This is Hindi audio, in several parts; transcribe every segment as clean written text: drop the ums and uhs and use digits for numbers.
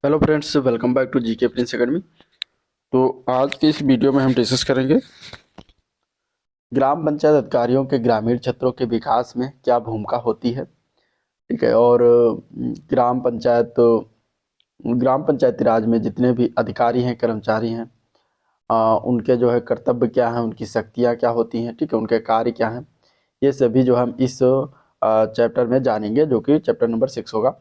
Hello friends, welcome back to GK Prince Academy. तो आज के इस वीडियो में हम डिस्कस करेंगे ग्राम पंचायत अधिकारियों के ग्रामीण क्षेत्रों के विकास में क्या भूमिका होती है। ठीक है। और ग्राम पंचायती राज में जितने भी अधिकारी हैं, कर्मचारी हैं, उनके जो है कर्तव्य क्या हैं, उनकी शक्तियाँ क्या होती हैं, ठीक है, उनके कार्य क्या हैं, ये सभी जो हम इस चैप्टर में जानेंगे, जो कि चैप्टर नंबर 6 होगा।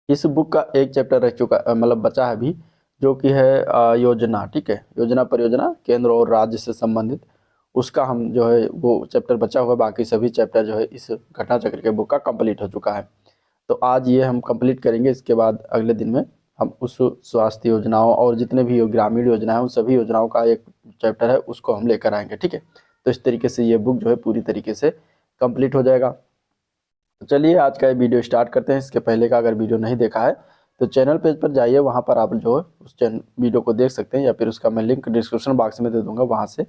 इस बुक का एक चैप्टर रह चुका, मतलब बचा है अभी, जो कि है योजना। ठीक है, योजना परियोजना केंद्र और राज्य से संबंधित, उसका हम जो है वो चैप्टर बचा हुआ है। बाकी सभी चैप्टर जो है इस घटना चक्र के बुक का कंप्लीट हो चुका है। तो आज ये हम कंप्लीट करेंगे। इसके बाद अगले दिन में हम उस स्वास्थ्य योजनाओं और जितने भी ग्रामीण योजना है उन सभी योजनाओं का एक चैप्टर है, उसको हम लेकर आएंगे। ठीक है, तो इस तरीके से ये बुक जो है पूरी तरीके से कंप्लीट हो जाएगा। तो चलिए आज का ये वीडियो स्टार्ट करते हैं। इसके पहले का अगर वीडियो नहीं देखा है तो चैनल पेज पर जाइए, वहाँ पर आप जो है उस चैनल वीडियो को देख सकते हैं, या फिर उसका मैं लिंक डिस्क्रिप्शन बॉक्स में दे दूंगा, वहाँ से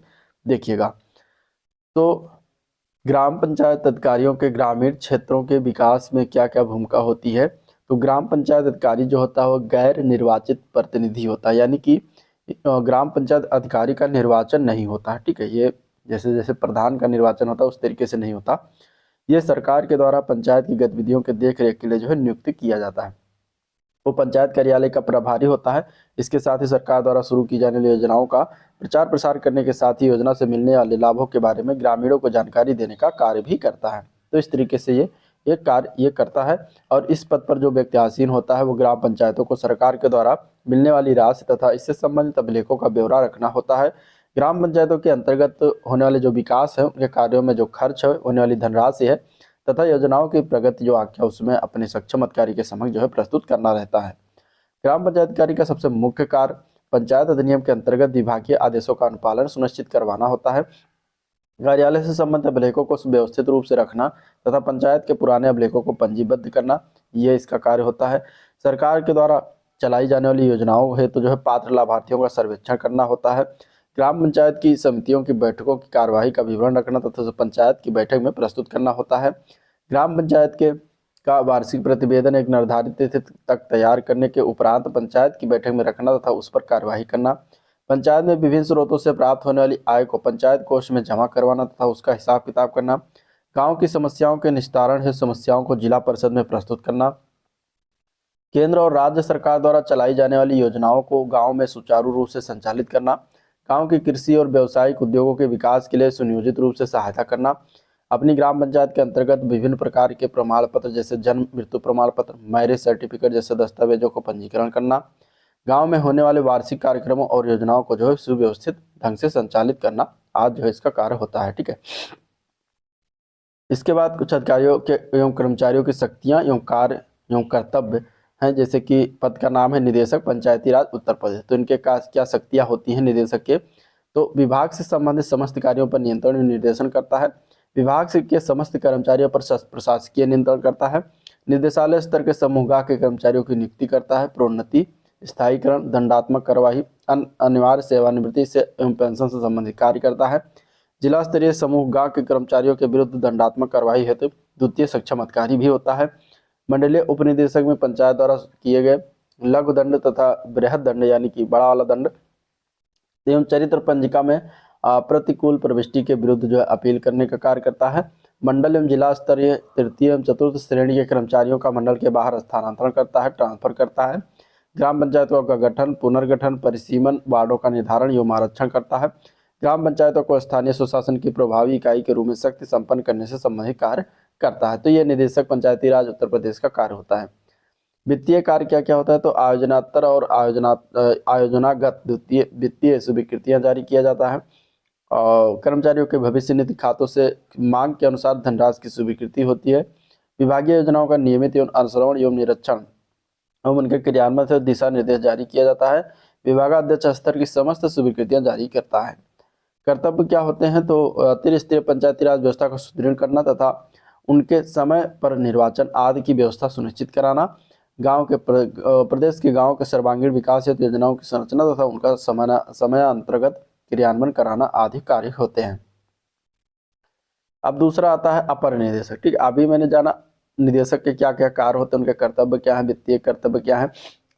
देखिएगा। तो ग्राम पंचायत अधिकारियों के ग्रामीण क्षेत्रों के विकास में क्या क्या भूमिका होती है। तो ग्राम पंचायत अधिकारी जो होता है वो गैर निर्वाचित प्रतिनिधि होता है, यानी कि ग्राम पंचायत अधिकारी का निर्वाचन नहीं होता है। ठीक है, ये जैसे जैसे प्रधान का निर्वाचन होता है उस तरीके से नहीं होता। ये सरकार के द्वारा पंचायत की गतिविधियों के देख रेख के लिए जो है नियुक्त किया जाता है। वो पंचायत कार्यालय का प्रभारी होता है। इसके साथ ही सरकार द्वारा शुरू की जाने वाली योजनाओं का प्रचार प्रसार करने के साथ ही योजना से मिलने वाले लाभों के बारे में ग्रामीणों को जानकारी देने का कार्य भी करता है। तो इस तरीके से ये कार्य ये करता है। और इस पद पर जो व्यक्ति आसीन होता है वो ग्राम पंचायतों को सरकार के द्वारा मिलने वाली राशि तथा इससे संबंधित अभिलेखों का ब्यौरा रखना होता है। ग्राम पंचायतों के अंतर्गत होने वाले जो विकास है, उनके कार्यों में जो खर्च है, होने वाली धनराशि है तथा योजनाओं की प्रगति जो आख्या उसमें अपने सक्षम अधिकारी के समक्ष जो है प्रस्तुत करना रहता है। ग्राम पंचायत अधिकारी का सबसे मुख्य कार्य पंचायत अधिनियम के अंतर्गत विभागीय आदेशों का अनुपालन सुनिश्चित करवाना होता है। कार्यालय से संबंधित अभिलेखों को व्यवस्थित रूप से रखना तथा पंचायत के पुराने अभिलेखों को पंजीबद्ध करना, ये इसका कार्य होता है। सरकार के द्वारा चलाई जाने वाली योजनाओं हेतु जो है पात्र लाभार्थियों का सर्वेक्षण करना होता है। ग्राम पंचायत की समितियों की बैठकों की कार्यवाही का विवरण रखना तथा पंचायत की बैठक में प्रस्तुत करना होता है। ग्राम पंचायत के का वार्षिक प्रतिवेदन एक निर्धारित तिथि तक तैयार करने के उपरांत पंचायत की बैठक में रखना तथा उस पर कार्यवाही करना। पंचायत में विभिन्न स्रोतों से प्राप्त होने वाली आय को पंचायत कोष में जमा करवाना तथा उसका हिसाब किताब करना। गांव की समस्याओं के निस्तारण से समस्याओं को जिला परिषद में प्रस्तुत करना। केंद्र और राज्य सरकार द्वारा चलाई जाने वाली योजनाओं को गांव में सुचारू रूप से संचालित करना। गांव की कृषि और व्यावसायिक उद्योगों के विकास के लिए सुनियोजित रूप से सहायता करना। अपनी ग्राम पंचायत के अंतर्गत विभिन्न प्रकार के प्रमाण पत्र जैसे जन्म मृत्यु प्रमाण पत्र, मैरिज सर्टिफिकेट जैसे दस्तावेजों को पंजीकरण करना। गांव में होने वाले वार्षिक कार्यक्रमों और योजनाओं को जो है सुव्यवस्थित ढंग से संचालित करना आज जो है इसका कार्य होता है। ठीक है, इसके बाद कुछ अधिकारियों के एवं कर्मचारियों की शक्तियां एवं कार्य एवं कर्तव्य हैं, जैसे कि पद का नाम है निदेशक पंचायती राज उत्तर प्रदेश। तो इनके क्या शक्तियां होती हैं निदेशक के। तो विभाग से संबंधित समस्त कार्यों पर नियंत्रण एवं निर्देशन करता है। विभाग से के समस्त कर्मचारियों पर प्रशासकीय नियंत्रण करता है। निर्देशालय स्तर के समूहगाह के कर्मचारियों की नियुक्ति करता है। प्रोन्नति, स्थायीकरण, दंडात्मक कार्यवाही, अनिवार्य सेवानिवृत्ति से एवं पेंशन से संबंधित कार्य करता है। जिला स्तरीय समूह गांव के कर्मचारियों के विरुद्ध दंडात्मक कार्रवाई हेतु द्वितीय सक्षम अधिकारी भी होता है। मंडलीय उपनिदेशक में पंचायत द्वारा किए गए लघु दंड तथा बृहद दंड यानी कि बड़ा वाला दंड एवं चरित्र पंजिका में प्रतिकूल प्रविष्टि के विरुद्ध जो है अपील करने का कार्य करता है। मंडल एवं जिला स्तरीय तृतीय एवं चतुर्थ श्रेणी के कर्मचारियों का मंडल के बाहर स्थानांतरण करता है, ट्रांसफर करता है। ग्राम पंचायतों का गठन, पुनर्गठन, परिसीमन, वार्डों का निर्धारण एवं आरक्षण करता है। ग्राम पंचायतों को स्थानीय सुशासन की प्रभावी इकाई के रूप में शक्ति संपन्न करने से संबंधित कार्य करता है। तो यह निदेशक पंचायती राज उत्तर प्रदेश का कार्य होता है। वित्तीय कार्य क्या क्या होता है। तो आयोजनात्तर और आयोजनागत वित्तीय वित्तीय स्वीकृतियां जारी किया जाता है। और कर्मचारियों के भविष्य निधि खातों से मांग के अनुसार धनराशि की स्वीकृति होती है। विभागीय योजनाओं का नियमित एवं अनुश्रवण एवं निरीक्षण एवं उनके क्रियान्वयन से दिशा निर्देश जारी किया जाता है। विभागाध्यक्ष स्तर की समस्त स्वीकृतियां जारी करता है। कर्तव्य क्या होते हैं। तो त्रिस्तरीय पंचायती राज व्यवस्था को सुदृढ़ करना तथा उनके समय पर निर्वाचन आदि की व्यवस्था सुनिश्चित कराना। गांव के प्रदेश के गांव के सर्वांगीण विकास हेतु योजनाओं की संरचना तथा उनका समय अंतर्गत क्रियान्वयन कराना आदि कार्य होते हैं। अब दूसरा आता है अपर निदेशक। ठीक है, अभी मैंने जाना निदेशक के क्या क्या कार्य होते हैं, उनके कर्तव्य क्या है, वित्तीय कर्तव्य क्या है।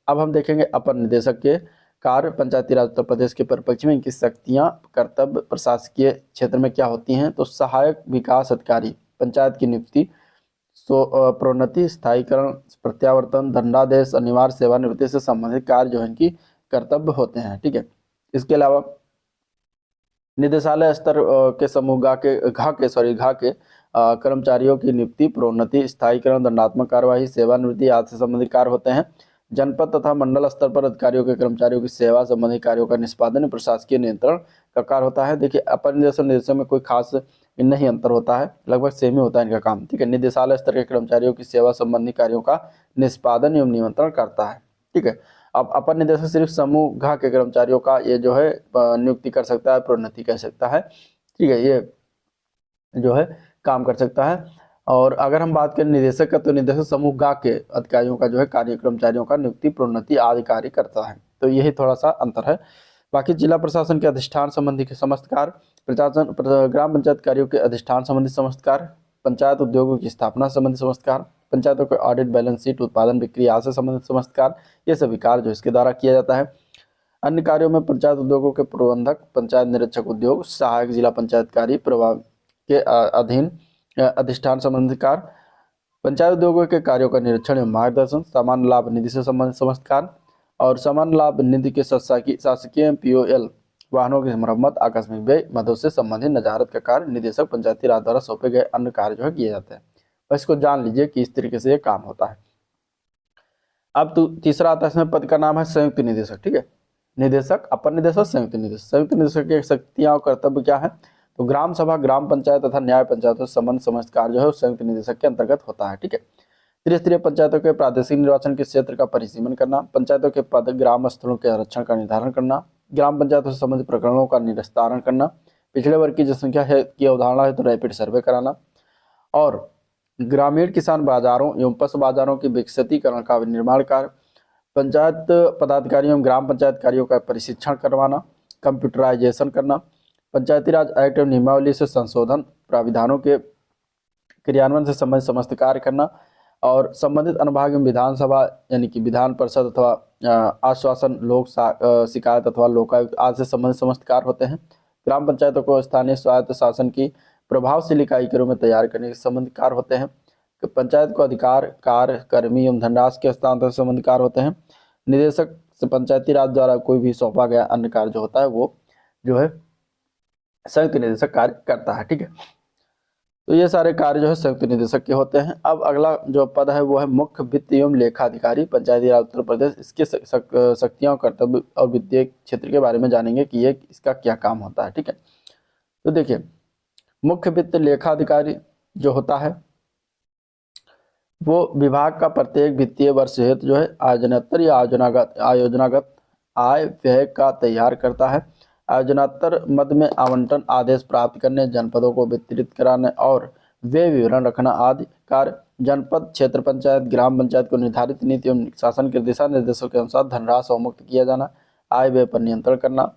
अब हम देखेंगे अपर निदेशक के कार्य पंचायती राज उत्तर प्रदेश के परिप्रेक्ष्य में इनकी शक्तियां, कर्तव्य प्रशासकीय क्षेत्र में क्या होती हैं। तो सहायक विकास अधिकारी, पंचायत की नियुक्ति, प्रोन्नति, स्थायीकरण, प्रत्यावर्तन, दंडादेश, अनिवार्य सेवानिवृत्ति से संबंधित कार्य जो है इनकी कर्तव्य होते हैं। ठीक है, इसके अलावा निदेशालय स्तर के समूह घा के कर्मचारियों की नियुक्ति, प्रोन्नति, स्थायीकरण, दंडात्मक कार्यवाही, सेवानिवृत्ति आदि से संबंधित कार्य होते हैं। जनपद तथा मंडल स्तर पर अधिकारियों के कर्मचारियों की सेवा संबंधी कार्यों का निष्पादन प्रशासकीय नियंत्रण का कार्य होता है। देखिए अपर निदेशक निदेशक में कोई खास नहीं अंतर होता है, लगभग सेम ही होता है इनका काम। ठीक है, निदेशालय स्तर के कर्मचारियों की सेवा संबंधी कार्यों का निष्पादन एवं नियंत्रण करता है। ठीक है, अब अपर निदेशक सिर्फ समूह घ के कर्मचारियों का ये जो है नियुक्ति कर सकता है, प्रोन्नति कर सकता है। ठीक है, ये जो है काम कर सकता है। और अगर हम बात करें निदेशक का, तो निदेशक समूह गा के अधिकारियों का जो है कार्य कर्मचारियों का नियुक्ति, प्रोन्नति आदि कार्य करता है। तो यही थोड़ा सा अंतर है। बाकी जिला प्रशासन के अधिष्ठान संबंधी के समस्त कार्य, प्रशासन ग्राम पंचायत कार्यों के अधिष्ठान संबंधी समस्त कार्य, पंचायत उद्योगों की स्थापना संबंधी समस्त कार्य, पंचायतों के ऑडिट, बैलेंस शीट, उत्पादन, बिक्री आदि से संबंधित समस्त कार्य, ये सभी कार्य जो इसके द्वारा किया जाता है। अन्य कार्यों में पंचायत उद्योगों के प्रबंधक, पंचायत निरीक्षक उद्योग, सहायक जिला पंचायत कार्य प्रभाग के अधीन अधिष्ठान संबंधित कार्य, पंचायत उद्योगों के कार्यों का निरीक्षण एवं मार्गदर्शन, सामान्य लाभ निधि से संबंधित समस्त कार्य और सामान्य लाभ निधि के शासकीय POL वाहनों की मरम्मत, आकस्मिक व्यय, मदों से संबंधित नजारत का कार्य निदेशक पंचायती राज द्वारा सौंपे गए अन्य कार्य जो है किए जाते हैं। बस इसको जान लीजिए कि इस तरीके से ये काम होता है। अब तो तीसरा आता है, इसमें पद का नाम है संयुक्त निदेशक। ठीक है, निदेशक, अपर निदेशक, संयुक्त निदेशक। संयुक्त निदेशक की शक्तियां और कर्तव्य क्या है। तो ग्राम सभा, ग्राम पंचायत तथा न्याय पंचायतों से संबंध समस्त कार्य जो है संयुक्त निदेशक के अंतर्गत होता है। ठीक है, त्रिस्तरीय पंचायतों के प्रादेशिक निर्वाचन के क्षेत्र का परिसीमन करना, पंचायतों के पद ग्राम स्थलों के आरक्षण का निर्धारण करना, ग्राम पंचायतों से संबंधित प्रकरणों का निस्तारण करना, पिछड़े वर्ग की जनसंख्या है की अवधारणा है तो रैपिड सर्वे कराना, और ग्रामीण किसान बाजारों एवं पशु बाजारों की विकसितीकरण का निर्माण कार्य, पंचायत पदाधिकारियों एवं ग्राम पंचायत कार्यों का प्रशिक्षण करवाना, कंप्यूटराइजेशन करना, पंचायती राज एक्ट एवं नियमावली से संशोधन, प्राविधानों के क्रियान्वयन से संबंधित समस्त कार्य करना, और संबंधित अनुभाग एवं विधानसभा यानी कि विधान परिषद अथवा आश्वासन, लोक शिकायत अथवा लोकायुक्त आदि से संबंधित समस्त कार्य होते हैं। ग्राम पंचायतों को स्थानीय स्वायत्त शासन की प्रभावशील इकाई के रूप में तैयार करने के संबंधित कार्य होते हैं। पंचायत को अधिकार, कार्य, कर्मी एवं धनराशि के हस्तांतरण से संबंधित कार्य होते हैं। निदेशक से पंचायती राज द्वारा कोई भी सौंपा गया अन्य कार्य जो होता है वो जो है संयुक्त निदेशक कार्य करता है। ठीक है, तो ये सारे कार्य जो है संयुक्त निदेशक के होते हैं। अब अगला जो पद है वो है मुख्य वित्त एवं लेखा अधिकारी, पंचायती राज उत्तर प्रदेश। इसके शक्तियां, कर्तव्य और वित्तीय क्षेत्र के बारे में जानेंगे कि ये इसका क्या काम होता है। ठीक है, तो देखिए मुख्य वित्त लेखा अधिकारी जो होता है वो विभाग का प्रत्येक वित्तीय वर्ष हेतु जो है आयोजनोत्तर या आयोजनागत आय व्यय का तैयार करता है। आयोजनोत्तर मद में आवंटन आदेश प्राप्त करने, जनपदों को वितरित कराने और व्यय विवरण रखना आदि कार्य, जनपद, क्षेत्र पंचायत, ग्राम पंचायत को निर्धारित नीति एवं शासन के दिशा निर्देशों के अनुसार धनराशि अवमुक्त किया जाना, आय व्यय पर नियंत्रण करना,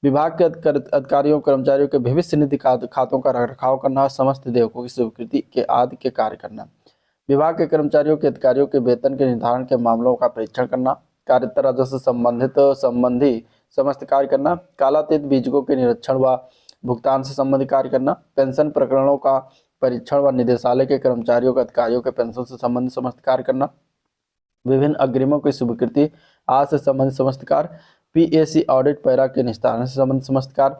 विभाग के अधिकारियों कर्मचारियों के भविष्य निधि खातों का रखरखाव करना, समस्त देयकों की स्वीकृति के आदि के कार्य करना, विभाग के कर्मचारियों के अधिकारियों के वेतन के निर्धारण के मामलों का परीक्षण करना, कार्यतर राजस्व संबंधी समस्त कार्य करना, कालातीत बीजकों के निरीक्षण व भुगतान से संबंधित कार्य करना, पेंशन प्रकरणों का परीक्षण व निदेशालय के कर्मचारियों के अधिकारियों के पेंशन से संबंधित समस्त कार्य करना, विभिन्न अग्रिमों की स्वीकृति आज से संबंधित समस्त कार्य, PAC ऑडिट पैरा के निस्तारण से संबंधित समस्त कार्य,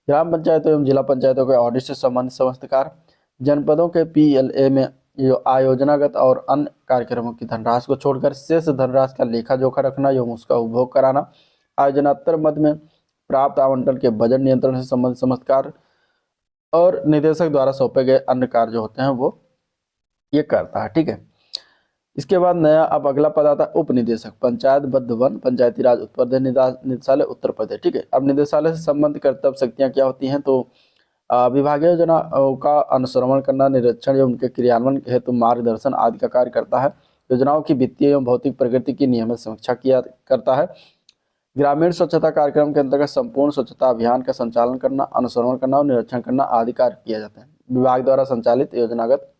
ग्राम पंचायतों एवं जिला पंचायतों के ऑडिट से संबंधित समस्त कार्य, जनपदों के PLA में जो आयोजनागत और अन्य कार्यक्रमों की धनराशि को छोड़कर शेष धनराशि का लेखा जोखा रखना एवं उसका उपभोग कराना, आयोजनोत्तर मद में प्राप्त आवंटन के बजट नियंत्रण से संबंधित समस्त कार्य और निदेशक द्वारा सौंपे गए अन्य कार्य जो होते हैं वो ये करता है। ठीक है, इसके बाद नया अब अगला पद आता है उप निदेशक, पंचायत बद्ध वन, पंचायती राज उत्तर प्रदेश निदेशालय उत्तर प्रदेश। ठीक है, अब निदेशालय से संबंधित कर्तव्य शक्तियां क्या होती हैं। तो विभागीय योजना का अनुश्रवण करना, निरीक्षण एवं उनके क्रियान्वयन हेतु मार्गदर्शन आदि का कार्य करता है। योजनाओं की वित्तीय एवं भौतिक प्रगति की नियमित समीक्षा किया करता है। ग्रामीण स्वच्छता कार्यक्रम के अंतर्गत संपूर्ण स्वच्छता अभियान का संचालन करना, अनुश्रवण करना और निरीक्षण करना आदि कार्य किया जाता है। विभाग द्वारा संचालित योजनागत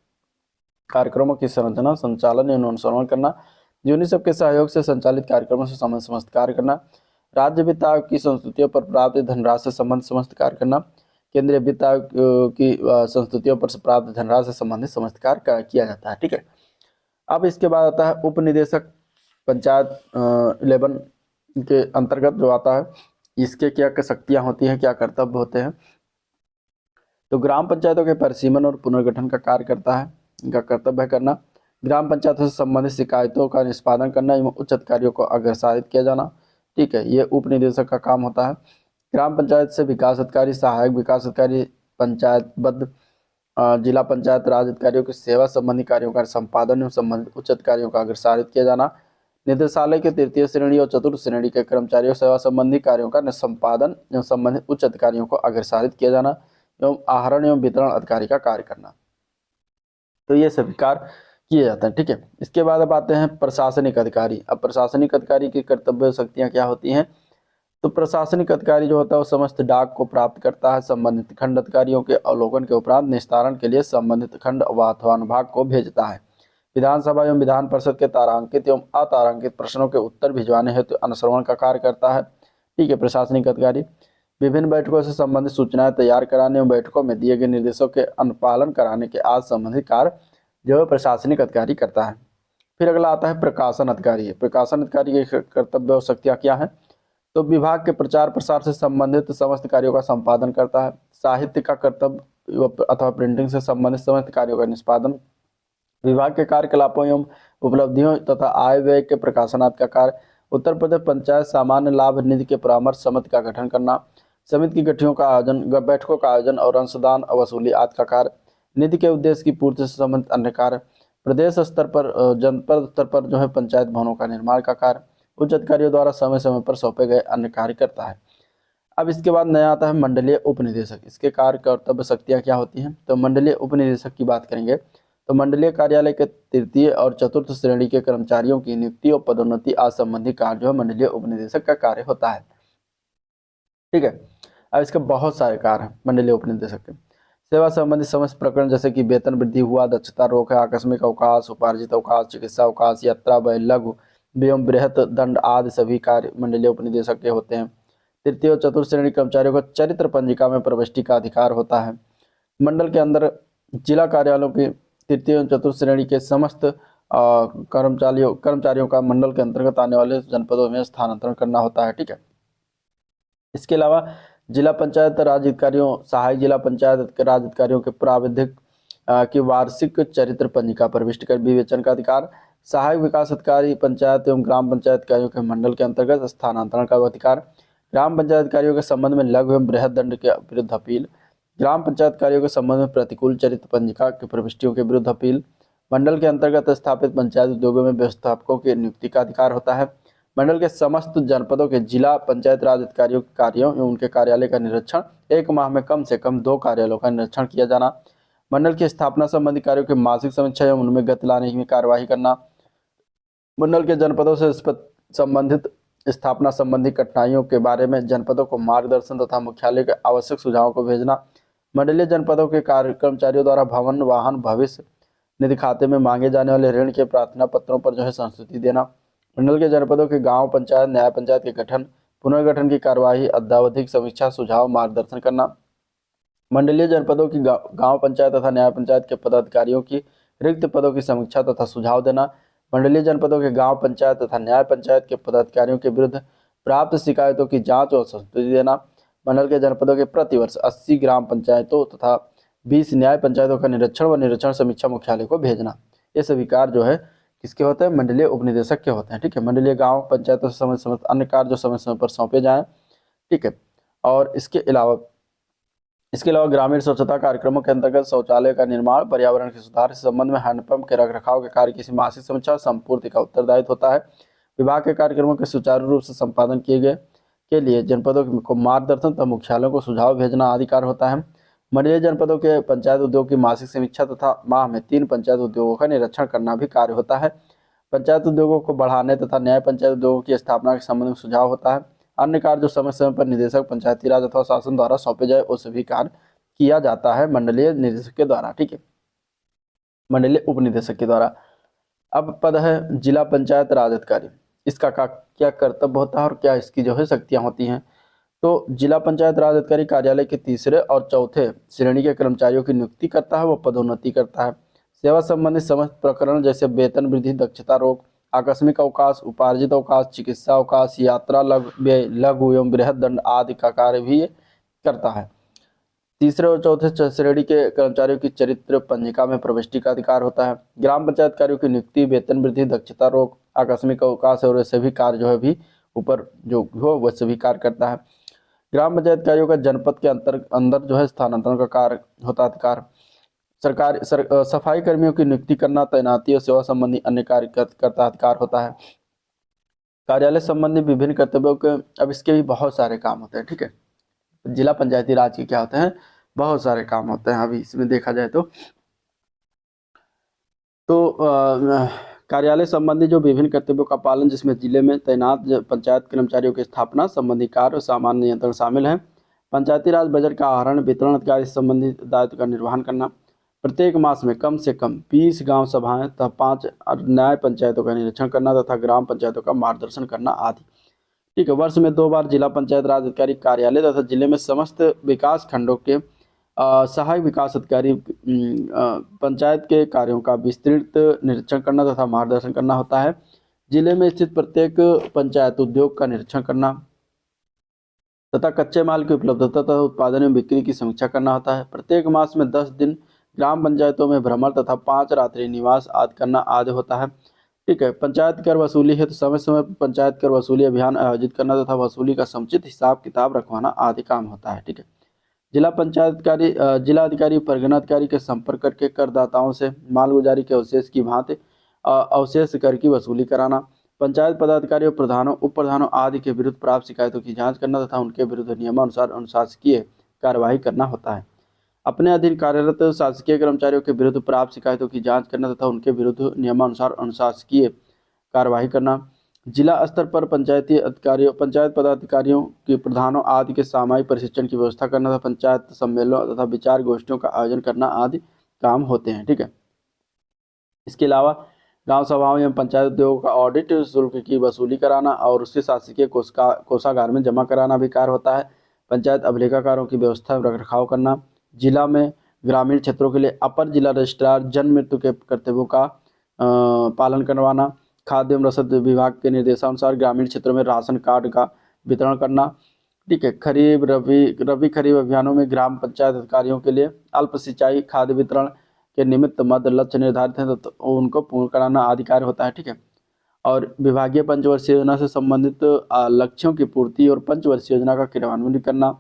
कार्यक्रमों की संरचना, संचालन एवं अनुश्रवण करना, यूनिसेफ के सहयोग से संचालित कार्यक्रमों से संबंधित समस्त कार्य करना, राज्य वित्त आयोग की संस्तुतियों पर प्राप्त धनराशि से संबंधित समस्त कार्य करना, केंद्रीय वित्त आयोग की संस्तुतियों पर प्राप्त धनराशि से संबंधित समस्त कार्य किया जाता है। ठीक है, अब इसके बाद आता है उप निदेशक पंचायत 11 के अंतर्गत जो आता है, इसके क्या शक्तियां होती हैं, क्या कर्तव्य होते हैं। तो ग्राम पंचायतों के परिसीमन और पुनर्गठन का कार्य करता है, इनका कर्तव्य है करना। ग्राम पंचायतों से संबंधित शिकायतों का निष्पादन करना एवं उच्च अधिकारियों को अग्रसारित किया जाना। ठीक है, ये उप निदेशक का काम होता है। ग्राम पंचायत से विकास अधिकारी, सहायक विकास अधिकारी, पंचायतबद्ध जिला पंचायत राज अधिकारियों की सेवा संबंधी कार्यों का संपादन एवं संबंधित उच्च अधिकारियों का अग्रसारित किया जाना। निदेशालय के तृतीय श्रेणी और चतुर्थ श्रेणी के कर्मचारियों सेवा संबंधी कार्यों का संपादन एवं संबंधित उच्च अधिकारियों को अग्रसारित किया जाना एवं आहरण एवं वितरण अधिकारी का कार्य करना। तो ये सभी कार्य किए जाते हैं। ठीक है, इसके बाद अब आते हैं प्रशासनिक अधिकारी। अब प्रशासनिक अधिकारी की कर्तव्य शक्तियां क्या होती हैं। तो प्रशासनिक अधिकारी जो होता है वो समस्त डाक को प्राप्त करता है, संबंधित खंड अधिकारियों के अवलोकन के उपरांत निस्तारण के लिए संबंधित खंड अथवा अनुभाग को भेजता है। विधानसभा एवं विधान परिषद के तारांकित एवं अतारांकित प्रश्नों के उत्तर भिजवाने हेतु अनुश्रवण का कार्य करता है। ठीक है, प्रशासनिक अधिकारी विभिन्न बैठकों से संबंधित सूचनाएं तैयार कराने एवं बैठकों में दिए गए निर्देशों के अनुपालन कराने के आज संबंधित कार्य जो है प्रशासनिक अधिकारी करता है। फिर अगला आता है प्रकाशन अधिकारी। प्रकाशन अधिकारी की कर्तव्य और शक्तियां क्या है। तो विभाग के प्रचार प्रसार से संबंधित समस्त कार्यों का संपादन करता है। साहित्य का कर्तव्य अथवा प्रिंटिंग से संबंधित समस्त कार्यों का निष्पादन, विभाग के कार्यकलापों एवं उपलब्धियों तथा आय व्यय के प्रकाशनात् का कार्य, उत्तर प्रदेश पंचायत सामान्य लाभ निधि के परामर्श समिति का गठन करना, समिति की गठियों का आयोजन, बैठकों का आयोजन और अंशदान वसूली आदि का कार्य, निधि के उद्देश्य की पूर्ति से संबंधित अन्य कार्य, प्रदेश स्तर पर जनपद स्तर पर जो है पंचायत भवनों का निर्माण का कार्य, उच्च अधिकारियों द्वारा समय समय पर सौंपे गए अन्य कार्य करता है। अब इसके बाद नया आता है मंडलीय उप निदेशक। इसके कार्य कर्तव्य शक्तियां क्या होती हैं। तो मंडलीय उप निदेशक की बात करेंगे तो मंडलीय कार्यालय के तृतीय और चतुर्थ श्रेणी के कर्मचारियों की नियुक्ति और पदोन्नति आदि संबंधी कार्य जो है मंडलीय उप निदेशक का कार्य होता है। ठीक है, अब इसके बहुत सारे कार्य हैं मंडलीय उप निदेशक के। सेवा संबंधी समस्त प्रकरण जैसे कि वेतन वृद्धि हुआ, दक्षता रोक है, आकस्मिक अवकाश, उपार्जित अवकाश, चिकित्सा अवकाश, यात्रा व्यय, लघु एवं बृहत दंड आदि सभी कार्य मंडलीय उप निदेशक के होते हैं। तृतीय और चतुर्थ श्रेणी कर्मचारियों को चरित्र पंजिका में प्रविष्टि का अधिकार होता है। मंडल के अंदर जिला कार्यालयों की तृतीय और चतुर्थ श्रेणी के समस्त कर्मचारियों का मंडल के अंतर्गत आने वाले जनपदों में स्थानांतरण करना होता है। ठीक है, इसके अलावा जिला पंचायत राज अधिकारियों, सहायक जिला पंचायत राज अधिकारियों के प्राविधिक की वार्षिक चरित्र पंजिका प्रविष्ट कर विवेचन का अधिकार, सहायक विकास अधिकारी पंचायत एवं ग्राम पंचायत अधिकारियों के मंडल के अंतर्गत स्थानांतरण का अधिकार, ग्राम पंचायत अधिकारियों के संबंध में लघु एवं बृहद दंड के विरुद्ध अपील, ग्राम पंचायत कार्यों के संबंध में प्रतिकूल चरित्र पंजिका के प्रविष्टियों के विरुद्ध अपील, मंडल के अंतर्गत स्थापित पंचायत उद्योगों में व्यवस्थापकों की नियुक्ति का अधिकार होता है। मंडल के समस्त जनपदों के जिला पंचायत राज अधिकारियों के कार्यों एवं उनके कार्यालय का निरीक्षण 1 माह में कम से कम 2 कार्यालयों का निरीक्षण किया जाना, मंडल की स्थापना संबंधी कार्यों की मासिक समीक्षा एवं उनमें गति लाने की कार्यवाही करना, मंडल के जनपदों से संबंधित स्थापना संबंधी कठिनाइयों के बारे में जनपदों को मार्गदर्शन तथा मुख्यालय के आवश्यक सुझावों को भेजना, मंडलीय जनपदों के कर्मचारियों द्वारा भवन, वाहन, भविष्य निधि खाते में मांगे जाने वाले ऋण के प्रार्थना पत्रों पर जो है संस्तुति देना, मंडल के जनपदों के गांव पंचायत, न्याय पंचायत के गठन, पुनर्गठन की कार्यवाही, अद्यावधिक समीक्षा, सुझाव, मार्गदर्शन करना, मंडलीय जनपदों की गांव पंचायत तथा न्याय पंचायत के पदाधिकारियों की रिक्त पदों की समीक्षा तथा सुझाव देना, मंडलीय जनपदों के गांव पंचायत तथा न्याय पंचायत के पदाधिकारियों के विरुद्ध प्राप्त शिकायतों की जांच और संस्तुति देना, मंडल के जनपदों के प्रतिवर्ष 80 ग्राम पंचायतों तथा 20 न्याय पंचायतों का निरीक्षण व निरीक्षण समीक्षा मुख्यालय को भेजना। ये सभी कार्य जो है किसके होते हैं, मंडलीय उपनिदेशक के होते हैं। ठीक है, मंडलीय गांव पंचायतों से संबंधित अन्य कार्य जो समय समय पर सौंपे जाएं। ठीक है, और इसके अलावा ग्रामीण स्वच्छता कार्यक्रमों के अंतर्गत शौचालय का निर्माण, पर्यावरण के सुधार से संबंध में हैंडपंप के रखरखाव के कार्य किसी मासिक समीक्षा संपूर्ति का उत्तरदायित्व होता है। विभाग के कार्यक्रमों के सुचारू रूप से संपादन किए गए के लिए जनपदों को मार्गदर्शन तथा मुख्यालयों को सुझाव भेजना आदि कार्य होता है। मंडलीय जनपदों के पंचायत उद्योग की मासिक समीक्षा तथा माह में 3 पंचायत उद्योगों का निरीक्षण करना भी कार्य होता है। पंचायत उद्योगों को बढ़ाने तथा न्याय पंचायत उद्योगों की स्थापना के संबंध में सुझाव होता है। अन्य कार्य जो समय समय पर निदेशक पंचायती राज अथवा शासन द्वारा सौंपे जाए वो सभी कार्य किया जाता है मंडलीय निदेशक के द्वारा। ठीक है, मंडलीय उप निदेशक के द्वारा। अब पद है जिला पंचायत राज अधिकारी। इसका क्या कर्तव्य होता है और क्या इसकी जो है शक्तियां होती हैं। तो जिला पंचायत राज अधिकारी कार्यालय के तीसरे और चौथे श्रेणी के कर्मचारियों की नियुक्ति करता है, वो पदोन्नति करता है। सेवा संबंधी समस्त प्रकरण जैसे वेतन वृद्धि, दक्षता रोग, आकस्मिक अवकाश, उपार्जित अवकाश, चिकित्सा अवकाश, यात्रा लघु एवं बृहद दंड आदि का कार्य भी ये करता है। तीसरे और चौथे श्रेणी के कर्मचारियों की चरित्र पंजिका में प्रविष्टि का अधिकार होता है। ग्राम पंचायत कार्यों की नियुक्ति, वेतन वृद्धि, दक्षता रोग, आकस्मिक अवकाश और सभी कार्य जो है भी ऊपर जो हो वह सभी कार्य करता है। ग्राम पंचायत कार्यों का जनपद के अंदर जो है स्थानांतरण का कार्य होता है अधिकार। सफाई कर्मियों की नियुक्ति करना, तैनाती और सेवा संबंधी अन्य कार्य करता अधिकार होता है। कार्यालय संबंधी विभिन्न कर्तव्यों के, अब इसके भी बहुत सारे काम होते हैं, ठीक है। जिला पंचायती राज के क्या होते हैं, बहुत सारे काम होते हैं। अभी इसमें देखा जाए तो कार्यालय संबंधी जो विभिन्न कर्तव्यों का पालन, जिसमें जिले में तैनात पंचायत कर्मचारियों की स्थापना संबंधी कार्य और सामान्य नियंत्रण शामिल है। पंचायती राज बजट का आहरण, वितरण अधिकारी संबंधी दायित्व का निर्वहन करना। प्रत्येक मास में कम से कम 20 गांव सभाएं तथा 5 न्याय पंचायतों का निरीक्षण करना तथा ग्राम पंचायतों का मार्गदर्शन करना आदि। ठीक है। वर्ष में 2 बार जिला पंचायत राज अधिकारी कार्यालय तथा जिले में समस्त विकास खंडों के सहायक विकास अधिकारी पंचायत के कार्यों का विस्तृत निरीक्षण करना तथा मार्गदर्शन करना होता है। जिले में स्थित प्रत्येक पंचायत उद्योग का निरीक्षण करना तथा कच्चे माल की उपलब्धता तथा उत्पादन एवं बिक्री की समीक्षा करना होता है। प्रत्येक मास में 10 दिन ग्राम पंचायतों में भ्रमण तथा 5 रात्रि निवास आदि करना आदि होता है। ठीक है। पंचायत कर वसूली है तो समय समय पर पंचायत कर वसूली अभियान आयोजित करना तथा वसूली का समुचित हिसाब किताब रखवाना आदि काम होता है। ठीक है। जिला पंचायतकारी जिला अधिकारी परगना अधिकारी के संपर्क करके करदाताओं से मालगुजारी के अवशेष की भांति अवशेष कर की वसूली कराना। पंचायत पदाधिकारी और प्रधानों, उप प्रधानों आदि के विरुद्ध प्राप्त शिकायतों की जांच करना तथा उनके विरुद्ध नियमानुसार अनुशासकीय कार्यवाही करना होता है। अपने अधीन कार्यरत शासकीय कर्मचारियों के विरुद्ध प्राप्त शिकायतों की जांच करना तथा उनके विरुद्ध नियमानुसार अनुशासकीय कार्यवाही करना। जिला स्तर पर पंचायती अधिकारियों, पंचायत पदाधिकारियों के प्रधानों आदि के सामयिक प्रशिक्षण की व्यवस्था करना तथा पंचायत सम्मेलनों तथा विचार गोष्ठियों का आयोजन करना आदि काम होते हैं। ठीक है। इसके अलावा गांव सभाओं एवं पंचायत उद्योगों का ऑडिट शुल्क की वसूली कराना और उसके शासकीय कोषागार में जमा कराना भी कार्य होता है। पंचायत अभिलेखाकारों की व्यवस्था रख रखाव करना। जिला में ग्रामीण क्षेत्रों के लिए अपर जिला रजिस्ट्रार जन्म मृत्यु के कर्तव्यों का पालन करवाना। खाद्य एवं रसद विभाग के निर्देशानुसार ग्रामीण क्षेत्रों में राशन कार्ड का वितरण करना। ठीक है। खरीफ रबी खरीफ अभियानों में ग्राम पंचायत अधिकारियों के लिए अल्प सिंचाई खाद्य वितरण के निमित्त मद लक्ष्य निर्धारित है तो उनको पूर्ण कराना आदि कार्य होता है। ठीक है। और विभागीय पंचवर्षीय योजना से संबंधित लक्ष्यों की पूर्ति और पंचवर्षीय योजना का क्रियान्वयन करना।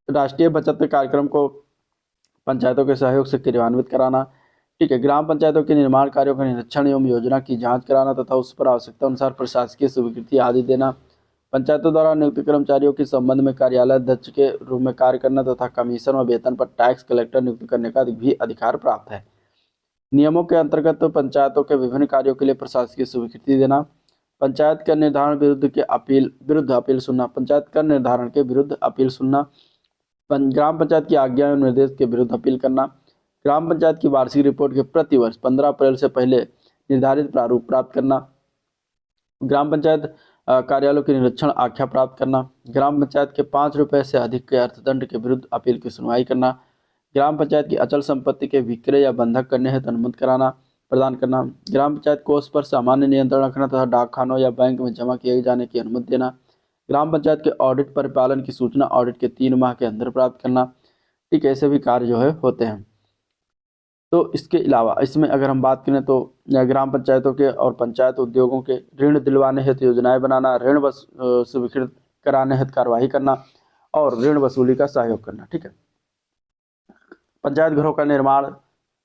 राष्ट्रीय बचत कार्यक्रम को पंचायतों के सहयोग से क्रियान्वित कराना। ठीक है। ग्राम पंचायतों के निर्माण कार्यों का निरीक्षण एवं योजना की जांच कराना तथा उस पर आवश्यकता अनुसार प्रशासकीय स्वीकृति आदि देना। पंचायतों द्वारा नियुक्त कर्मचारियों के संबंध में कार्यालय अध्यक्ष के रूप में कार्य करना तथा कमीशन व वेतन पर टैक्स कलेक्टर नियुक्त करने का भी अधिकार प्राप्त है। नियमों के अंतर्गत पंचायतों के विभिन्न कार्यों के लिए प्रशासकीय स्वीकृति देना। पंचायत कर निर्धारण विरुद्ध अपील सुनना। पंचायत कर निर्धारण के विरुद्ध अपील सुनना। ग्राम पंचायत की आज्ञा एवं निर्देश के विरुद्ध अपील करना। ग्राम पंचायत की वार्षिक रिपोर्ट के प्रति वर्ष 15 अप्रैल से पहले निर्धारित प्रारूप प्राप्त करना। ग्राम पंचायत कार्यालयों के निरीक्षण आख्या प्राप्त करना। ग्राम पंचायत के 5 रुपये से अधिक के अर्थदंड के विरुद्ध अपील की सुनवाई करना। ग्राम पंचायत की अचल संपत्ति के विक्रय या बंधक करने हेतु अनुमति प्रदान करना। ग्राम पंचायत कोष पर सामान्य नियंत्रण रखना तथा डाकखानों या बैंक में जमा किए जाने की अनुमति देना। ग्राम पंचायत के ऑडिट परिपालन की सूचना ऑडिट के 3 माह के अंदर प्राप्त करना। ठीक है। ऐसे भी कार्य जो है होते हैं। तो इसके अलावा इसमें अगर हम बात करें तो ग्राम पंचायतों के और पंचायत उद्योगों के ऋण दिलवाने हेतु योजनाएं बनाना, ऋण स्वीकृत कराने हेतु कार्यवाही करना और ऋण वसूली का सहयोग करना। ठीक है। पंचायत घरों का निर्माण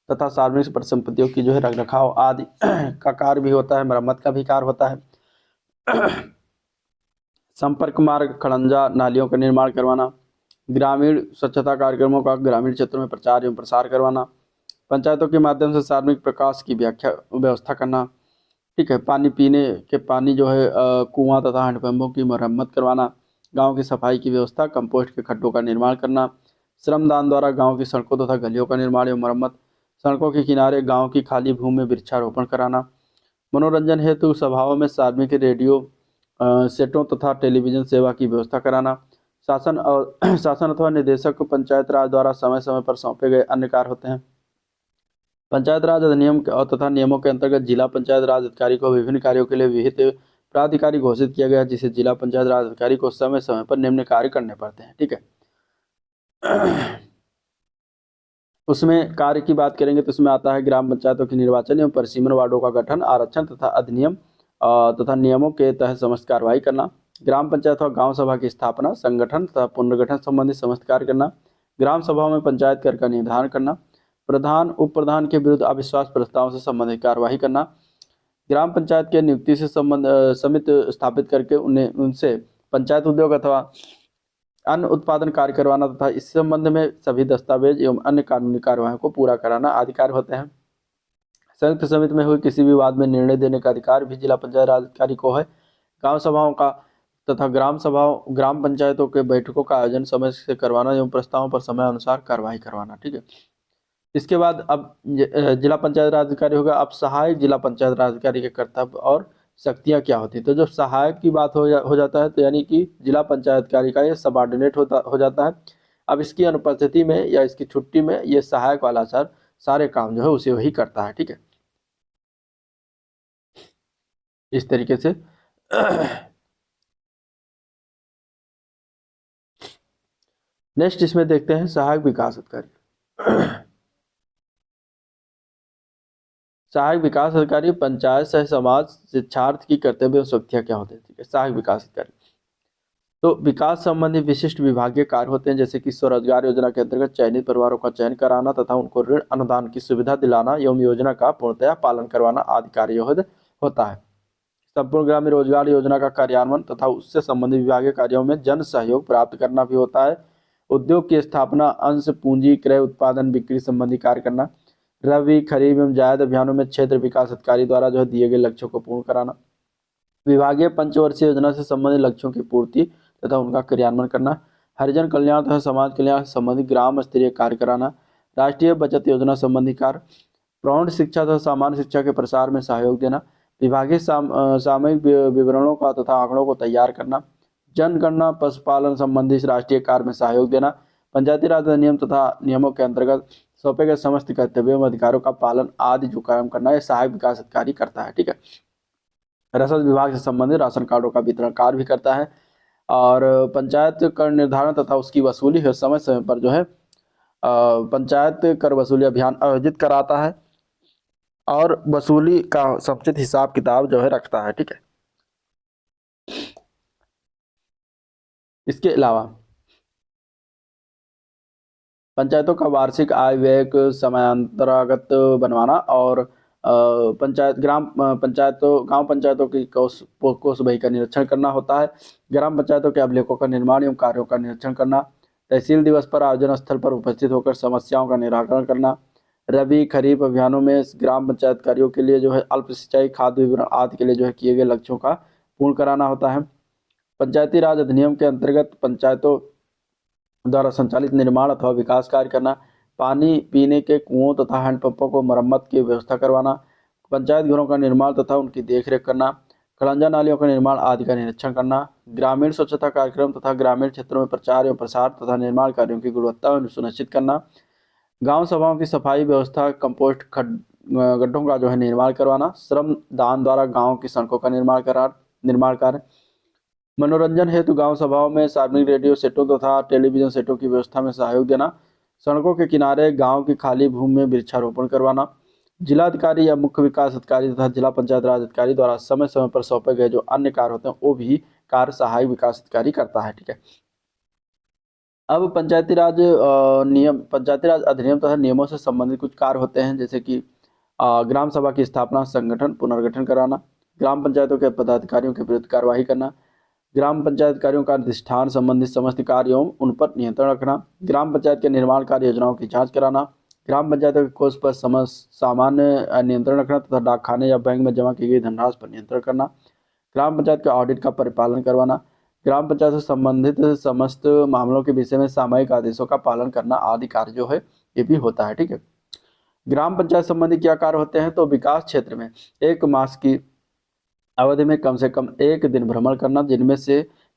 तथा सार्वजनिक परिसंपत्तियों की जो है रख रखाव आदि का कार्य भी होता है, मरम्मत का भी कार्य होता है। संपर्क मार्ग, खड़ंजा, नालियों का निर्माण करवाना। ग्रामीण स्वच्छता कार्यक्रमों का ग्रामीण क्षेत्रों में प्रचार एवं प्रसार करवाना। पंचायतों के माध्यम से सार्वजनिक प्रकाश की व्यवस्था करना। ठीक है। पानी पीने के पानी जो है कुआं तथा हैंडपंपों की मरम्मत करवाना। गांव की सफाई की व्यवस्था, कंपोस्ट के खड्डों का निर्माण करना। श्रमदान द्वारा गांव की सड़कों तथा गलियों का निर्माण एवं मरम्मत। सड़कों के किनारे गांव की खाली भूमि में वृक्षारोपण कराना। मनोरंजन हेतु सभाओं में सार्वजनिक रेडियो सेटों तथा टेलीविजन सेवा की व्यवस्था कराना। शासन और शासन अथवा निदेशक को पंचायत राज द्वारा समय समय पर सौंपे गए अन्य कार्य होते हैं। पंचायत राज अधिनियम और तथा नियमों के अंतर्गत जिला पंचायत राज अधिकारी को विभिन्न कार्यों के लिए विहित प्राधिकारी घोषित किया गया, जिसे जिला पंचायत राज अधिकारी को समय समय पर निम्न कार्य करने पड़ते हैं। ठीक है, उसमें कार्य की बात करेंगे तो उसमें आता है ग्राम पंचायतों की निर्वाचन एवं परिसीमन, वार्डों का गठन, आरक्षण तथा अधिनियम तथा नियमों के तहत समस्त कार्रवाई करना, ग्राम पंचायत और गांव सभा की स्थापना, संगठन तथा पुनर्गठन संबंधी समस्त कार्य करना, ग्राम सभाओं में पंचायत कर का निर्धारण करना, प्रधान उप प्रधान के विरुद्ध अविश्वास प्रस्तावों से संबंधित कार्यवाही करना, ग्राम पंचायत के नियुक्ति से समिति स्थापित करके उनसे पंचायत उद्योग अथवा अन्य उत्पादन कार्य करवाना तथा इस संबंध में सभी दस्तावेज एवं अन्य कानूनी कार्यवाही को पूरा कराना आदि कार्य होते हैं। संयुक्त समिति में हुए किसी भी विवाद में निर्णय देने का अधिकार भी जिला पंचायत राज अधिकारी को है। गांव सभाओं का तथा ग्राम पंचायतों के बैठकों का आयोजन समय से करवाना एवं प्रस्तावों पर समय अनुसार कार्यवाही करवाना। ठीक है, इसके बाद अब जिला पंचायत राज अधिकारी होगा। अब सहायक जिला पंचायत राज अधिकारी के कर्तव्य और शक्तियां क्या होती है। तो जब सहायक की बात हो जाता है तो यानी कि जिला पंचायत अधिकारी का ये सबऑर्डिनेट हो जाता है। अब इसकी अनुपस्थिति में या इसकी छुट्टी में ये सहायक वाला सारे काम जो है उसे वही करता है। ठीक है, इस तरीके से नेक्स्ट इसमें देखते हैं सहायक विकास अधिकारी। सहायक विकास अधिकारी पंचायत सह समाज शिक्षार्थ की कर्तव्य और शक्तियां क्या होते हैं। ठीक है, सहायक विकास अधिकारी तो विकास संबंधी विशिष्ट विभागीय कार्य होते हैं, जैसे कि स्वरोजगार योजना के अंतर्गत चयनित परिवारों का चयन कराना तथा उनको ऋण अनुदान की सुविधा दिलाना एवं योजना का पूर्णतया पालन करवाना आदि कार्य होता है। संपूर्ण ग्रामीण रोजगार योजना का कार्यान्वयन तथा उससे संबंधित विभागीय कार्यों में जन सहयोग प्राप्त करना भी होता है। उद्योग की स्थापना, अंश पूंजी क्रय, उत्पादन बिक्री संबंधी कार्य करना, रबी खरीफ एवं जायद अभियानों में क्षेत्र विकास अधिकारी द्वारा जो है दिए गए लक्ष्यों को पूर्ण कराना, विभागीय पंचवर्षीय योजना से संबंधित लक्ष्यों की पूर्ति तथा उनका क्रियान्वयन करना, हरिजन कल्याण तथा समाज कल्याण से संबंधित ग्राम स्तरीय कार्य कराना, राष्ट्रीय बचत योजना संबंधी कार्य, प्रौढ़ शिक्षा तथा सामान्य शिक्षा के प्रसार में सहयोग देना, विभागीय सामयिक विवरणों का तथा आंकड़ों को तैयार करना, जनगणना पशुपालन संबंधी राष्ट्रीय कार्य में सहयोग देना, पंचायती राज अधिनियम तथा नियमों के अंतर्गत सौंपे गए समस्त कर्तव्यों एवं अधिकारों का पालन आदि जो काम करना है सहायक विकास अधिकारी करता है। ठीक है, रसद विभाग से संबंधित राशन कार्डों का वितरण कार्य भी करता है और पंचायत कर निर्धारण तथा उसकी वसूली है समय समय पर जो है पंचायत कर वसूली अभियान आयोजित कराता है और वसूली का समुचित हिसाब किताब जो है रखता है। ठीक है, इसके अलावा पंचायतों का वार्षिक आय व्यय समयांतरागत बनवाना और गांव पंचायतों की कोष बही का निरीक्षण करना होता है। ग्राम पंचायतों के अभिलेखों का निर्माण एवं कार्यों का निरीक्षण करना, तहसील दिवस पर आयोजन स्थल पर उपस्थित होकर समस्याओं का निराकरण करना, रबी खरीफ अभियानों में ग्राम पंचायत कार्यों के लिए जो है अल्प सिंचाई, खाद्य वितरण आदि के लिए जो है किए गए लक्ष्यों का पूर्ण कराना होता है। पंचायती राज अधिनियम के अंतर्गत पंचायतों द्वारा संचालित निर्माण अथवा विकास कार्य करना, पानी पीने के कुओं तथा हैंडपंपों को मरम्मत की व्यवस्था करवाना, पंचायत घरों का निर्माण तथा उनकी देखरेख करना, खड़ंजा नालियों का निर्माण आदि का निरीक्षण करना, ग्रामीण स्वच्छता कार्यक्रम तथा ग्रामीण क्षेत्रों में प्रचार एवं प्रसार तथा निर्माण कार्यों की गुणवत्ता सुनिश्चित करना, गांव सभाओं की सफाई व्यवस्था, कंपोस्ट गड्ढों का जो है निर्माण करवाना, श्रम दान द्वारा गाँव की सड़कों का निर्माण कार्य, मनोरंजन हेतु गांव सभाओं में सार्वजनिक रेडियो सेटों तथा टेलीविजन सेटों की व्यवस्था में सहयोग देना, सड़कों के किनारे गांव की खाली भूमि में वृक्षारोपण करवाना, जिलाधिकारी या मुख्य विकास अधिकारी तथा जिला पंचायत राज अधिकारी द्वारा समय समय पर सौंपे गए जो अन्य कार्य होते हैं वो भी कार्य सहायक विकास अधिकारी करता है। ठीक है, अब पंचायती राज अधिनियम तथा नियमों से संबंधित कुछ कार्य होते हैं, जैसे कि ग्राम सभा की स्थापना, संगठन पुनर्गठन कराना, ग्राम पंचायतों के पदाधिकारियों के विरुद्ध कार्यवाही करना, ग्राम पंचायत कार्यों का अधिष्ठान संबंधित समस्त कार्यों उन पर नियंत्रण रखना, ग्राम पंचायत के निर्माण कार्य योजनाओं की जांच कराना, ग्राम पंचायतों के कोष पर सामान्य नियंत्रण रखना तथा डाकखाने या बैंक में जमा की गई धनराशि पर नियंत्रण करना, ग्राम पंचायत के ऑडिट का परिपालन करवाना, ग्राम पंचायत से संबंधित समस्त मामलों के विषय में सामयिक आदेशों का पालन करना आदि कार्य जो है ये भी होता है। ठीक है, ग्राम पंचायत संबंधी क्या कार्य होते हैं, तो विकास क्षेत्र में 1 मास की अवधि में कम से कम 1 दिन भ्रमण करना,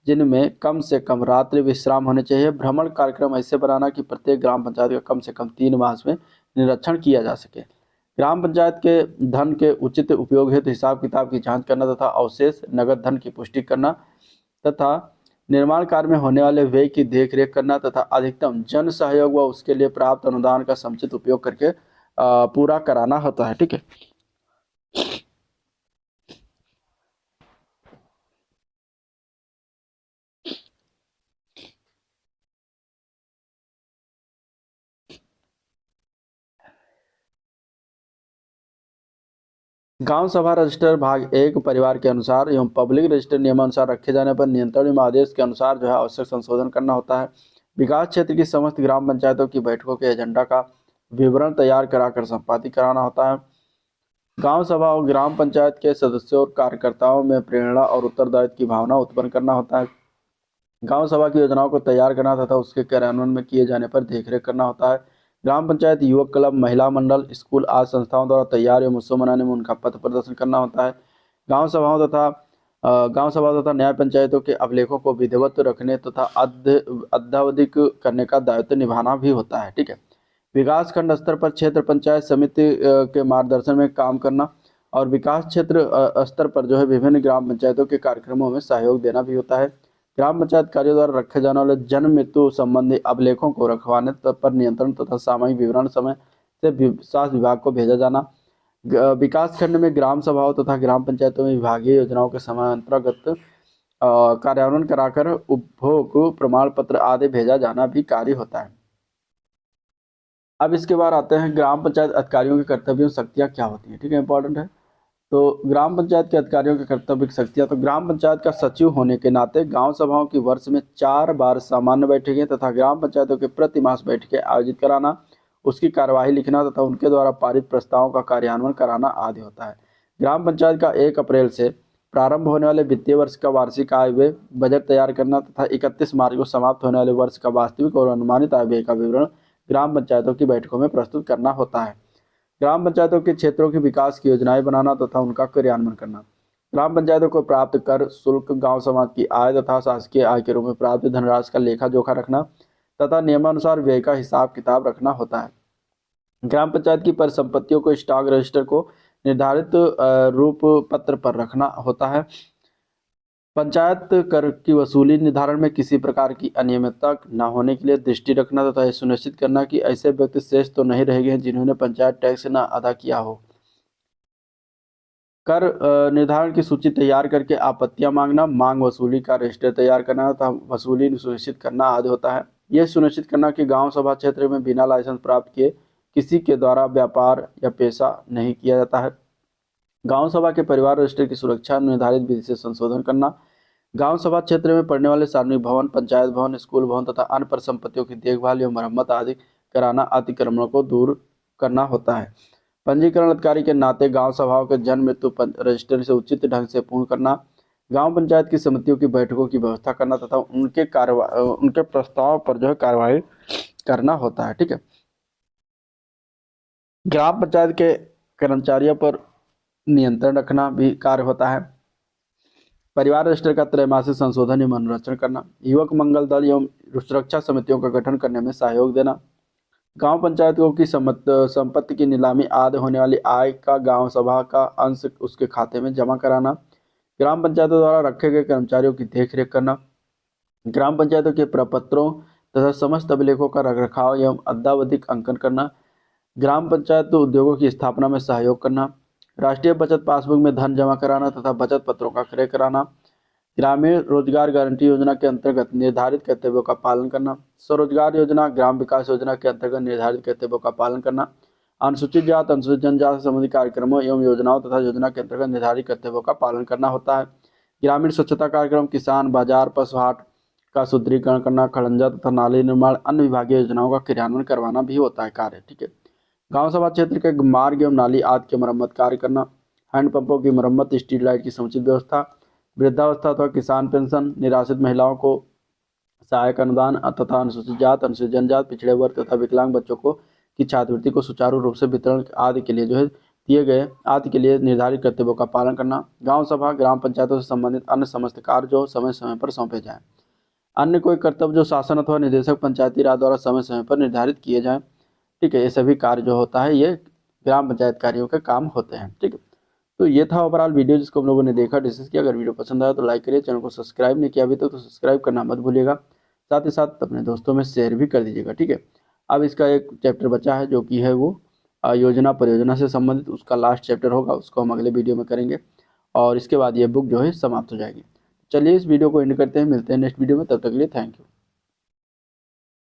जिनमें कम से कम रात्रि विश्राम होने चाहिए। भ्रमण कार्यक्रम ऐसे बनाना कि प्रत्येक ग्राम पंचायत का कम से कम 3 मास में निरीक्षण किया जा सके। ग्राम पंचायत के धन के उचित उपयोग हेतु हिसाब किताब की जांच करना तथा अवशेष नगद धन की पुष्टि करना तथा निर्माण कार्य में होने वाले व्यय की देखरेख करना तथा अधिकतम जन सहयोग व उसके लिए प्राप्त अनुदान का समुचित उपयोग करके पूरा कराना होता है। ठीक है। गांव सभा रजिस्टर भाग 1 परिवार के अनुसार एवं पब्लिक रजिस्टर नियमानुसार रखे जाने पर नियंत्रण एवं आदेश के अनुसार जो है आवश्यक संशोधन करना होता है। विकास क्षेत्र की समस्त ग्राम पंचायतों की बैठकों के एजेंडा का विवरण तैयार कराकर संपादित कराना होता है। गांव सभा और ग्राम पंचायत के सदस्यों और कार्यकर्ताओं में प्रेरणा और उत्तरदायित्व की भावना उत्पन्न करना होता है। गांव सभा की योजनाओं को तैयार करना तथा उसके कार्यान्वयन में किए जाने पर देखरेख करना होता है। ग्राम पंचायत, युवक क्लब, महिला मंडल, स्कूल आदि संस्थाओं द्वारा तैयार एवं उत्सव मनाने में उनका पथ प्रदर्शन करना होता है। गांव सभाओं तथा न्याय पंचायतों के अभिलेखों को विधिवत रखने तथा अद्यावधिक करने का दायित्व निभाना भी होता है। ठीक है। विकास खंड स्तर पर क्षेत्र पंचायत समिति के मार्गदर्शन में काम करना और विकास क्षेत्र स्तर पर जो है विभिन्न ग्राम पंचायतों के कार्यक्रमों में सहयोग देना भी होता है। ग्राम पंचायत कार्यों द्वारा रखे जाने वाले जन्म मृत्यु संबंधी अभिलेखों को रखवाने पर नियंत्रण तथा सामयिक विवरण समय से स्वास्थ्य विभाग को भेजा जाना। विकास खंड में ग्राम सभाओं तथा ग्राम पंचायतों में विभागीय योजनाओं के समयांतर्गत कार्यान्वयन कराकर उपभोग प्रमाण पत्र आदि भेजा जाना भी कार्य होता है। अब इसके बाद आते हैं ग्राम पंचायत अधिकारियों के कर्तव्यों शक्तियाँ क्या होती हैं। ठीक है, इंपॉर्टेंट है। तो ग्राम पंचायत के अधिकारियों के कर्तव्य शक्तियाँ, तो ग्राम पंचायत का सचिव होने के नाते गांव सभाओं की वर्ष में 4 बार सामान्य बैठकें तथा ग्राम पंचायतों के प्रति मास बैठकें आयोजित कराना, उसकी कार्यवाही लिखना तथा उनके द्वारा पारित प्रस्तावों का कार्यान्वयन कराना आदि होता है। ग्राम पंचायत का 1 अप्रैल से प्रारंभ होने वाले वित्तीय वर्ष का वार्षिक आय व्यय बजट तैयार करना तथा 31 मार्च को समाप्त होने वाले वर्ष का वास्तविक और अनुमानित आय व्यय का विवरण ग्राम पंचायतों की बैठकों में प्रस्तुत करना होता है। ग्राम पंचायतों के क्षेत्रों के विकास की योजनाएं बनाना तथा उनका क्रियान्वयन करना। ग्राम पंचायतों को प्राप्त कर शुल्क, गांव समाज की आय तथा शासकीय आय के रूप में प्राप्त धनराशि का लेखा जोखा रखना तथा नियमानुसार व्यय का हिसाब किताब रखना होता है। ग्राम पंचायत की परिसंपत्तियों को स्टॉक रजिस्टर को निर्धारित रूप पत्र पर रखना होता है। पंचायत कर की वसूली निर्धारण में किसी प्रकार की अनियमितता न होने के लिए दृष्टि रखना तथा यह सुनिश्चित करना कि ऐसे व्यक्ति शेष तो नहीं रह गए जिन्होंने पंचायत टैक्स न अदा किया हो। कर निर्धारण की सूची तैयार करके आपत्तियां मांगना, मांग वसूली का रजिस्टर तैयार करना तथा वसूली सुनिश्चित करना आदि होता है। यह सुनिश्चित करना कि गांव सभा क्षेत्र में बिना लाइसेंस प्राप्त किए किसी के द्वारा व्यापार या पेशा नहीं किया जाता है। गांव सभा के परिवार रजिस्टर की सुरक्षा निर्धारित विधि से संशोधन करना। गांव सभा क्षेत्र में पड़ने वाले सार्वजनिक भवन, पंचायत भवन, स्कूल भवन तथा अन्य परिसंपत्तियों की देखभाल एवं मरम्मत आदि कराना अतिक्रमणों को दूर करना होता है। पंजीकरण अधिकारी के नाते गांव सभाओं के जन्म मृत्यु रजिस्टर से उचित ढंग से पूर्ण करना। गांव पंचायत की समितियों की बैठकों की व्यवस्था करना तथा उनके प्रस्ताव पर जो है कार्यवाही करना होता है। ठीक है। ग्राम पंचायत के कर्मचारियों पर नियंत्रण रखना भी कार्य होता है। परिवार रजिस्टर का त्रैमासिक संशोधन एवं अनुरक्षण करना। युवक मंगल दल एवं सुरक्षा समितियों का गठन करने में सहयोग देना। गांव पंचायतों की संपत्ति की नीलामी आदि होने वाली आय का गांव सभा का अंश उसके खाते में जमा कराना। ग्राम पंचायतों द्वारा रखे गए कर्मचारियों की देखरेख करना। ग्राम पंचायतों के प्रपत्रों तथा समस्त अभिलेखों का रखरखाव एवं अद्यावधिक अंकन करना। ग्राम पंचायत उद्योगों की स्थापना में सहयोग करना। राष्ट्रीय बचत पासबुक में धन जमा कराना तथा बचत पत्रों का क्रय कराना। ग्रामीण रोजगार गारंटी योजना के अंतर्गत निर्धारित कर्तव्यों का पालन करना। स्वरोजगार योजना, ग्राम विकास योजना के अंतर्गत निर्धारित कर्तव्यों का पालन करना। अनुसूचित जात, अनुसूचित जनजाति संबंधी कार्यक्रमों एवं योजनाओं तथा योजना के अंतर्गत निर्धारित कर्तव्यों का पालन करना होता है। ग्रामीण स्वच्छता कार्यक्रम, किसान बाजार, पशु हाट का सुदृढ़ीकरण करना, खड़ंजा तथा नाली निर्माण, अन्य विभागीय योजनाओं का क्रियान्वयन करवाना भी होता है कार्य। ठीक है। गांव सभा क्षेत्र के मार्ग एवं नाली आदि के मरम्मत कार्य करना। हैंडपंपों की मरम्मत, स्ट्रीट लाइट की समुचित व्यवस्था, वृद्धावस्था अथवा किसान पेंशन, निराश्रित महिलाओं को सहायक अनुदान तथा अनुसूचित जात, अनुसूचित जनजाति, पिछड़े वर्ग तथा विकलांग बच्चों को कि छात्रवृत्ति को सुचारू रूप से वितरण आदि के लिए जो है दिए गए आदि के लिए निर्धारित कर्तव्यों का पालन करना। गांव सभा ग्राम पंचायतों से संबंधित अन्य समस्त कार्य जो समय समय पर सौंपे जाएं। अन्य कोई कर्तव्य जो शासन अथवा निदेशक पंचायती राज द्वारा समय समय पर निर्धारित किए जाएं। ठीक है, ये सभी कार्य जो होता है ये ग्राम पंचायत कार्यों के काम होते हैं। ठीक है, तो ये था ओवरऑल वीडियो जिसको हम लोगों ने देखा, डिस्कस किया। अगर वीडियो पसंद आया तो लाइक करिए, चैनल को सब्सक्राइब नहीं किया अभी तक तो सब्सक्राइब करना मत भूलिएगा, साथ ही साथ अपने दोस्तों में शेयर भी कर दीजिएगा। ठीक है, अब इसका एक चैप्टर बचा है जो कि है वो योजना परियोजना से संबंधित, उसका लास्ट चैप्टर होगा, उसको हम अगले वीडियो में करेंगे और इसके बाद ये बुक जो है समाप्त हो जाएगी। चलिए इस वीडियो को एंड करते हैं, मिलते हैं नेक्स्ट वीडियो में, तब तक के लिए थैंक यू।